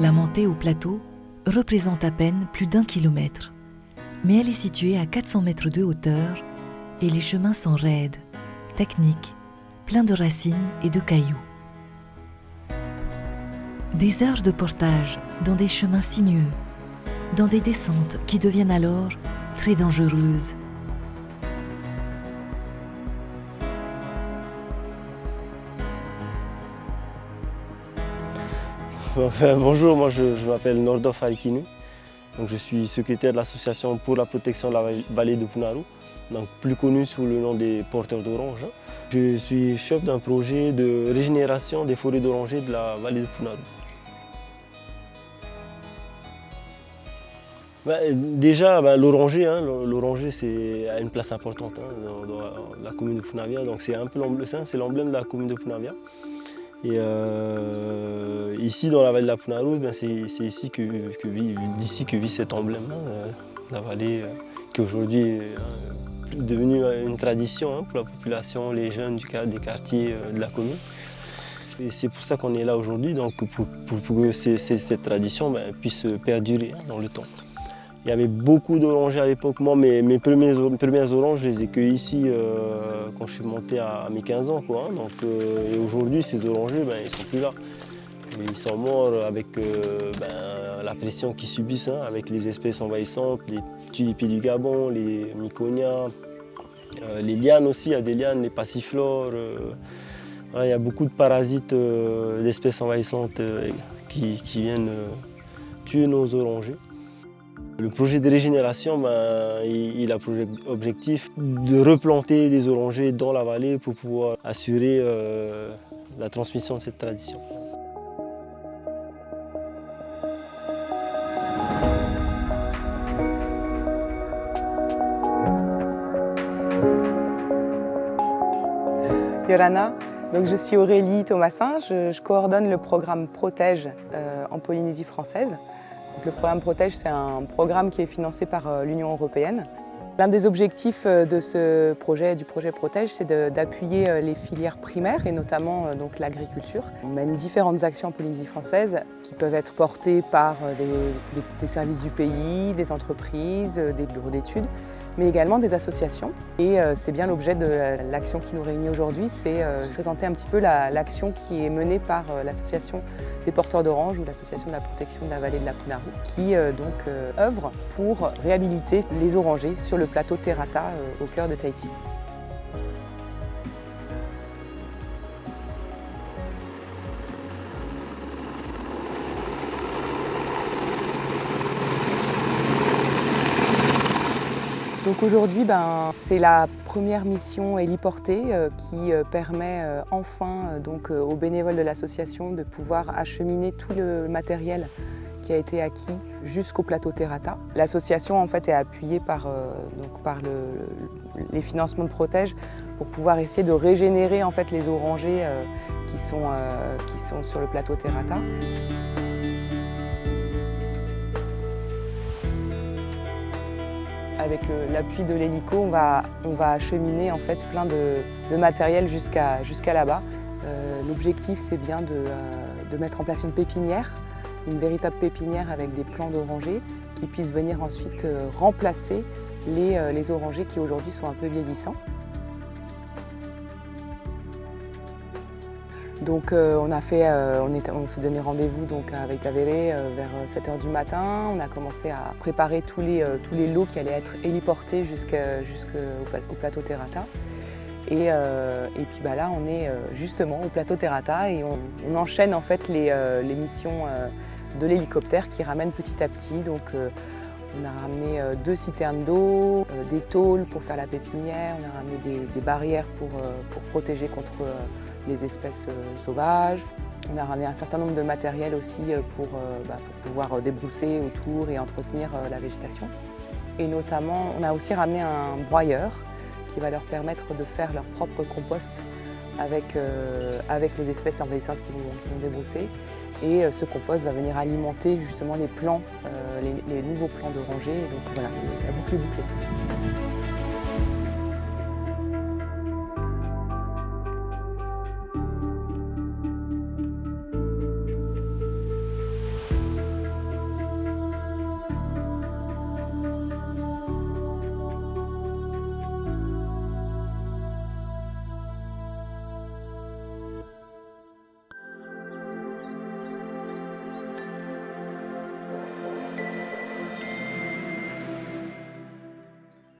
La montée au plateau représente à peine plus d'1 kilomètre, mais elle est située à 400 mètres de hauteur et les chemins sont raides, techniques, pleins de racines et de cailloux. Des heures de portage dans des chemins sinueux, dans des descentes qui deviennent alors très dangereuses. Bonjour, moi je m'appelle Nordorf Harikinu. Donc, je suis secrétaire de l'association pour la protection de la vallée de Punaru, donc plus connue sous le nom des porteurs d'oranges. Je suis chef d'un projet de régénération des forêts d'orangers de la vallée de Punaru. L'oranger, a une place importante dans la commune de Punavia, donc c'est un peu l'emblème de la commune de Punavia. Et ici, dans la vallée de la Punaru, c'est d'ici que vit cet emblème, la vallée qui aujourd'hui est devenue une tradition pour la population, les jeunes des quartiers de la commune. Et c'est pour ça qu'on est là aujourd'hui, donc pour que cette tradition puisse perdurer dans le temps. Il y avait beaucoup d'orangers à l'époque. Moi, mes premières oranges, je les ai cueillies ici quand je suis monté à mes 15 ans. Et aujourd'hui, ces orangers, ils ne sont plus là. Et ils sont morts avec la pression qu'ils subissent, avec les espèces envahissantes, les tulipes du Gabon, les myconias, les lianes aussi, il y a des lianes, les passiflores. Il y a beaucoup de parasites d'espèces envahissantes qui viennent tuer nos orangers. Le projet de régénération, il a pour objectif de replanter des orangers dans la vallée pour pouvoir assurer la transmission de cette tradition. Yorana, donc je suis Aurélie Thomasin, je coordonne le programme Protège en Polynésie française. Donc le programme Protège, c'est un programme qui est financé par l'Union européenne. L'un des objectifs de ce projet, du projet Protège, c'est d'appuyer les filières primaires et notamment l'agriculture. On mène différentes actions en Polynésie française qui peuvent être portées par des services du pays, des entreprises, des bureaux d'études, mais également des associations. Et c'est bien l'objet de l'action qui nous réunit aujourd'hui, c'est présenter un petit peu l'action qui est menée par l'association des porteurs d'oranges ou l'association de la protection de la vallée de la Punaru, qui œuvre pour réhabiliter les orangers sur le plateau Terata au cœur de Tahiti. Donc aujourd'hui, c'est la première mission héliportée qui permet enfin aux bénévoles de l'association de pouvoir acheminer tout le matériel qui a été acquis jusqu'au plateau Terata. L'association en fait est appuyée par les financements de Protège pour pouvoir essayer de régénérer en fait les orangers qui sont sur le plateau Terata. Avec l'appui de l'hélico, on va acheminer en fait plein de matériel jusqu'à là-bas. L'objectif, c'est bien de mettre en place une pépinière, une véritable pépinière avec des plants d'orangers qui puissent venir ensuite remplacer les orangers qui aujourd'hui sont un peu vieillissants. Donc on s'est donné rendez-vous avec Avéré vers 7 h du matin. On a commencé à préparer tous les lots qui allaient être héliportés jusqu'au plateau Terata. Et puis là, on est justement au plateau Terata et on enchaîne en fait les missions de l'hélicoptère qui ramène petit à petit. Donc on a ramené 2 citernes d'eau, des tôles pour faire la pépinière, on a ramené des barrières pour protéger contre les espèces sauvages. On a ramené un certain nombre de matériel aussi pour pouvoir débrousser autour et entretenir la végétation. Et notamment, on a aussi ramené un broyeur qui va leur permettre de faire leur propre compost avec les espèces envahissantes qui vont débrousser. Et ce compost va venir alimenter justement les plants, les nouveaux plants d'orangers. Donc voilà, la boucle est bouclée.